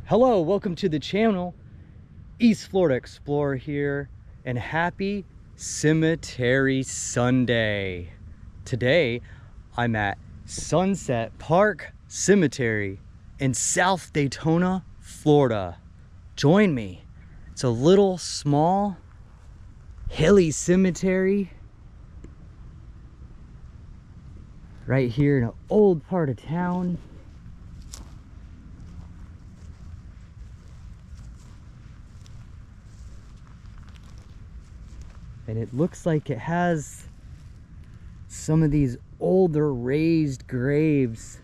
Hello, welcome to the channel. East Florida Explorer here, and happy Cemetery Sunday. Today, I'm at Sunset Park Cemetery in South Daytona, Florida. Join me. It's a little, small, hilly cemetery right here in an old part of town. And it looks like it has some of these older raised graves.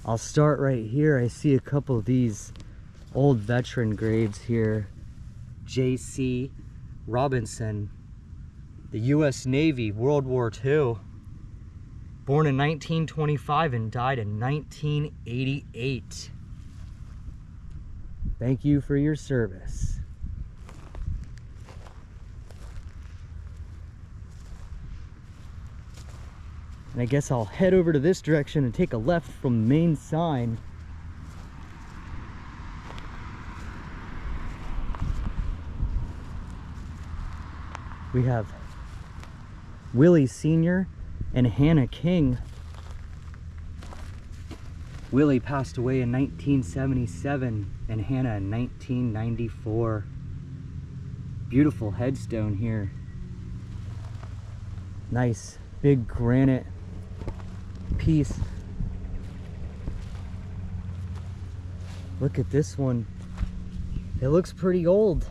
I'll start right here. I see a couple of these old veteran graves here. J.C. Robinson, the U.S. Navy, World War II. Born in 1925 and died in 1988. Thank you for your service. And I guess I'll head over to this direction and take a left from the main sign. We have Willie Sr. and Hannah King. Willie passed away in 1977 and Hannah in 1994. Beautiful headstone here. Nice big granite piece. Look at this one. It looks pretty old.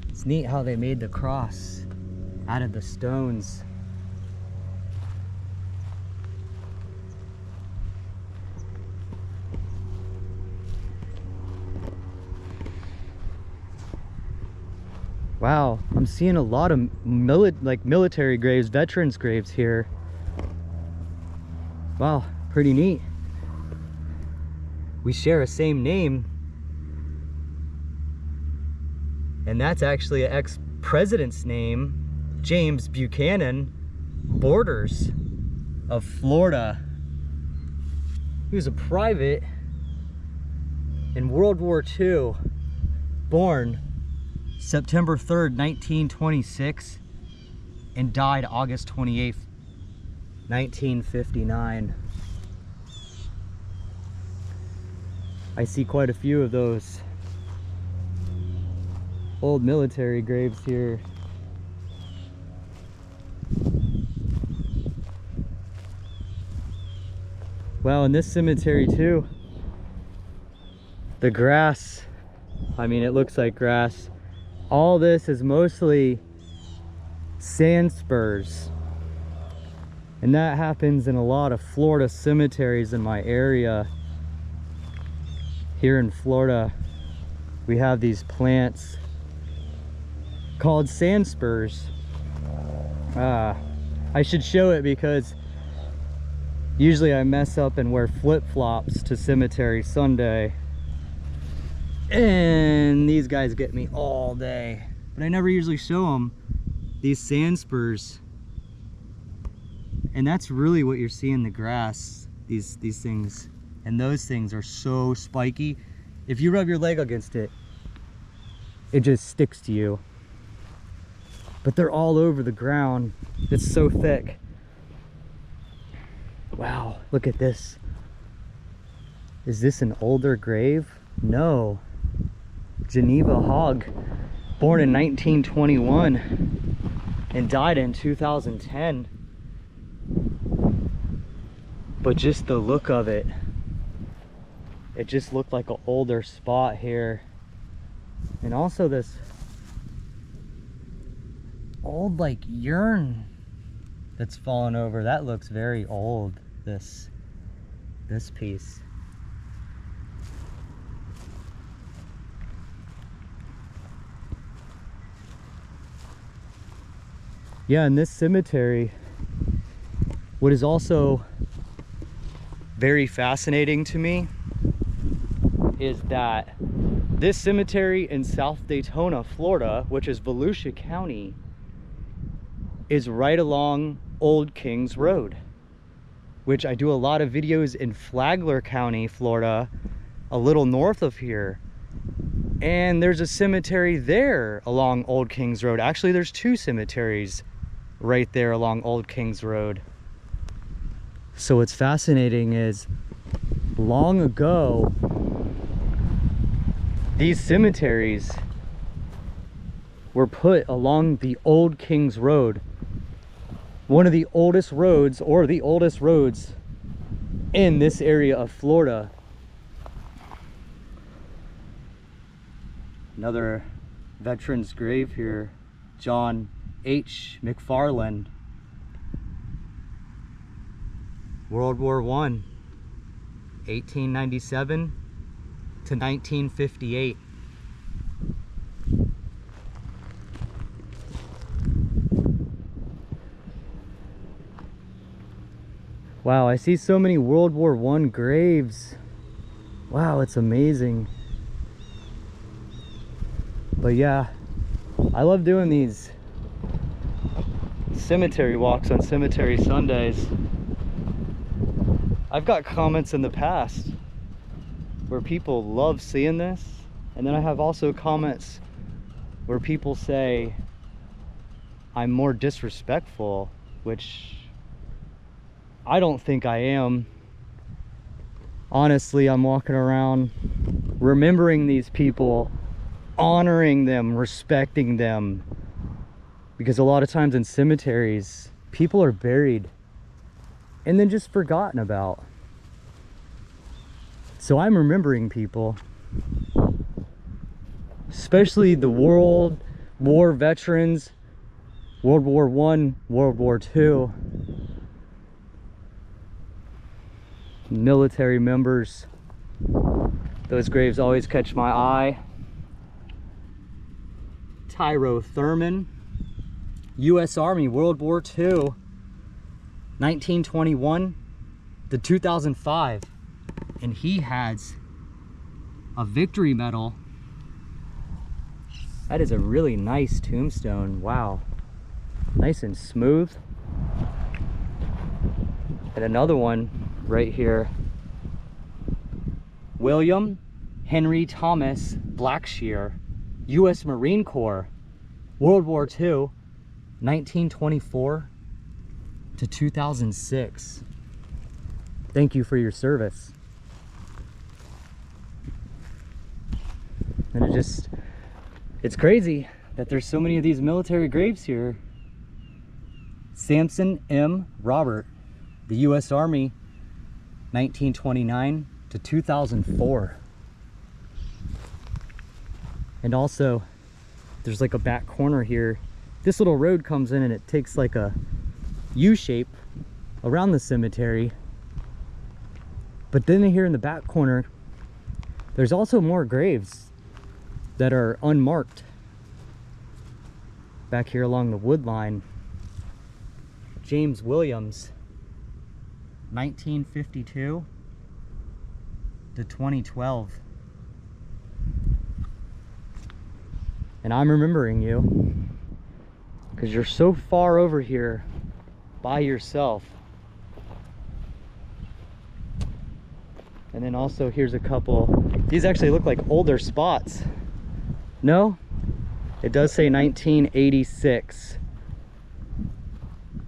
It's neat how they made the cross out of the stones. Wow, I'm seeing a lot of military graves, veterans graves here. Wow, pretty neat. We share a same name. And that's actually an ex-president's name, James Buchanan Borders of Florida. He was a private in World War II, born September 3rd, 1926, and died August 28th, 1959. I see quite a few of those old military graves here. Well, in this cemetery too, the grass, I mean, it looks like grass. All this is mostly sand spurs. And that happens in a lot of Florida cemeteries in my area. Here in Florida, we have these plants called sand spurs. I should show it because usually I mess up and wear flip-flops to Cemetery Sunday. And these guys get me all day. But I never usually show them these sand spurs. And that's really what you're seeing in the grass, these things. And those things are so spiky. If you rub your leg against it, it just sticks to you. But they're all over the ground. It's so thick. Wow, look at this. Is this an older grave? No. Geneva Hogg, born in 1921 and died in 2010. But just the look of it, it just looked like an older spot here. And also this old like urn that's fallen over. That looks very old, this piece. Yeah, in this cemetery, what is also very fascinating to me is that this cemetery in South Daytona, Florida, which is Volusia County, is right along Old Kings Road, which I do a lot of videos in Flagler County, Florida, a little north of here. And there's a cemetery there along Old Kings Road. Actually, there's two cemeteries right there along Old Kings Road. So what's fascinating is long ago, these cemeteries were put along the Old Kings Road, one of the oldest roads, or the oldest roads in this area of Florida. Another veteran's grave here, John H. McFarland. World War I, 1897 to 1958. Wow, I see so many World War I graves. Wow, it's amazing. But yeah, I love doing these cemetery walks on Cemetery Sundays. I've got comments in the past where people love seeing this, and then I have also comments where people say I'm more disrespectful, which I don't think I am. Honestly, I'm walking around remembering these people, honoring them, respecting them, because a lot of times in cemeteries, people are buried and then just forgotten about. So I'm remembering people, especially the World War veterans, World War I, World War II, military members. Those graves always catch my eye. Tyro Thurman, U.S. Army, World War II, 1921 to 2005. And he has a victory medal. That is a really nice tombstone. Wow. Nice and smooth. And another one right here. William Henry Thomas Blackshear, U.S. Marine Corps, World War II, 1924 to 2006. Thank you for your service. And it's crazy that there's so many of these military graves here. Samson M. Robert, the U.S. Army, 1929 to 2004. And also, there's like a back corner here. This little road comes in and it takes like a U shape around the cemetery. But then here in the back corner, there's also more graves that are unmarked. Back here along the wood line, James Williams, 1952 to 2012. And I'm remembering you because you're so far over here by yourself. And then also here's a couple. These actually look like older spots. No? It does say 1986.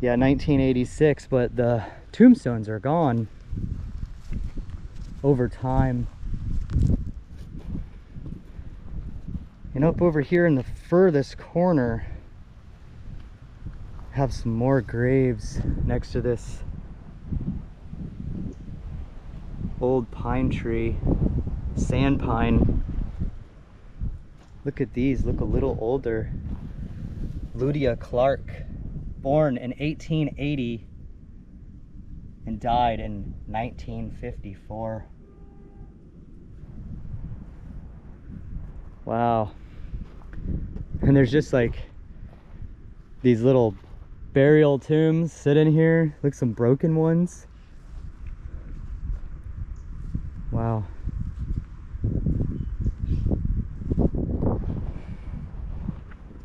Yeah, 1986, but the tombstones are gone over time. And up over here in the furthest corner, have some more graves next to this old pine tree, sand pine. Look at these, look a little older. Lydia Clark, born in 1880 and died in 1954. Wow. And there's just like these little burial tombs sitting here. Look, some broken ones. Wow.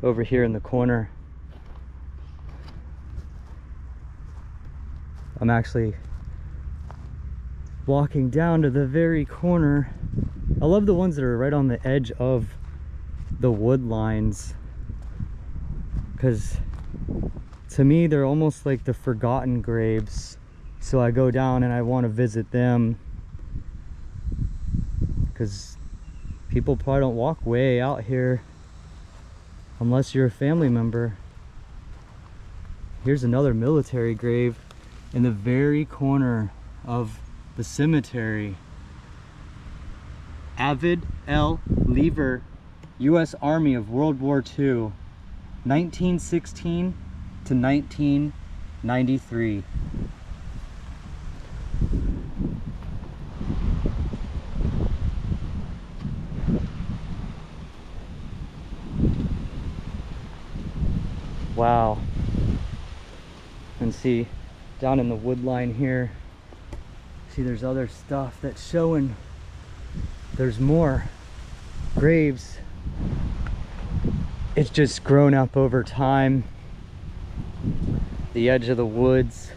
Over here in the corner, I'm actually walking down to the very corner I love the ones that are right on the edge of the wood lines, because to me they're almost like the forgotten graves. So I go down and I want to visit them, because people probably don't walk way out here unless you're a family member. Here's another military grave in the very corner of the cemetery. Avid L. Lever, U.S. Army of World War II, 1916 to 1993. Wow. And see, down in the wood line here, see there's other stuff that's showing there's more graves. It's just grown up over time. The edge of the woods.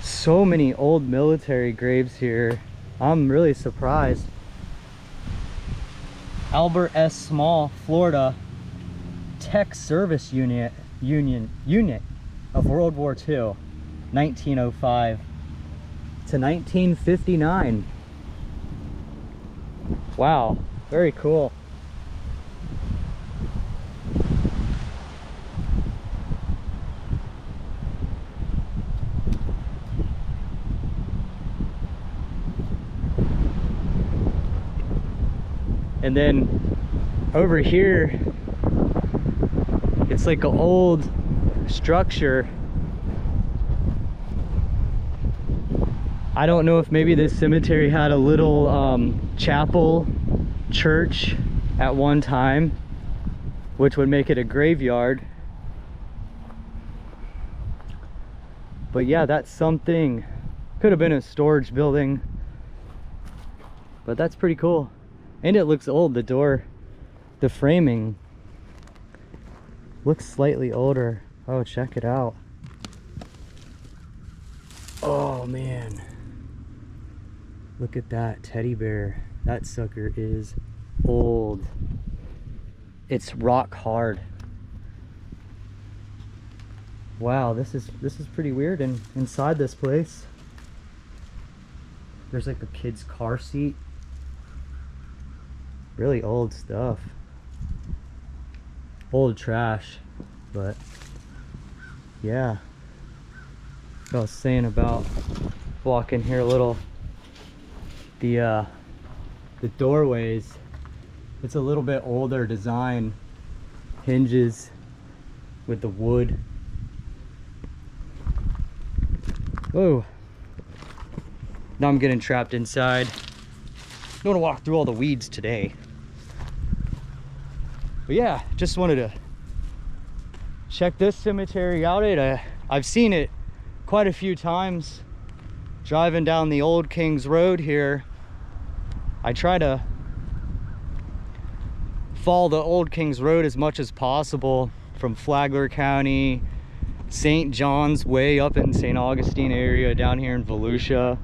So many old military graves here. I'm really surprised. Albert S. Small, Florida, Tech Service Unit of World War II, 1905 to 1959. Wow, very cool. And then over here, it's like an old structure. I don't know if maybe this cemetery had a little chapel church at one time, which would make it a graveyard. But yeah, that's something. Could have been a storage building, but that's pretty cool. And it looks old. The door, the framing looks slightly older. Oh, check it out. Oh man, look at that teddy bear. That sucker is old. It's rock hard. Wow, this is pretty weird. And inside this place, there's like a kid's car seat. Really old stuff. Old trash. But yeah, I was saying about walking here a little, the doorways, it's a little bit older design, hinges with the wood. Whoa, now I'm getting trapped inside. Don't want to walk through all the weeds today. But yeah, just wanted to check this cemetery out. I've seen it quite a few times driving down the Old Kings Road here. I try to follow the Old Kings Road as much as possible from Flagler County, St. John's, way up in St. Augustine area, down here in Volusia.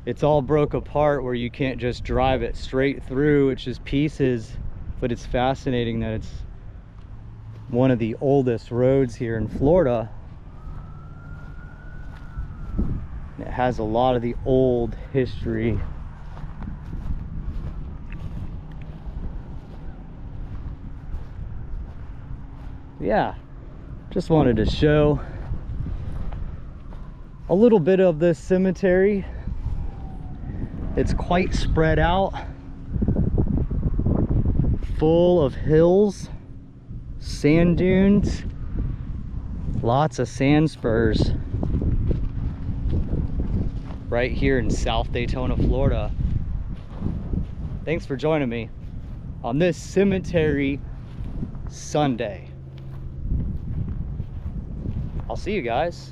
It's all broke apart where you can't just drive it straight through. It's just pieces, but it's fascinating that it's one of the oldest roads here in Florida. It has a lot of the old history. Yeah, just wanted to show a little bit of this cemetery. It's quite spread out, full of hills, sand dunes, lots of sand spurs. Right here in South Daytona, Florida. Thanks for joining me on this Cemetery Sunday. I'll see you guys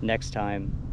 next time.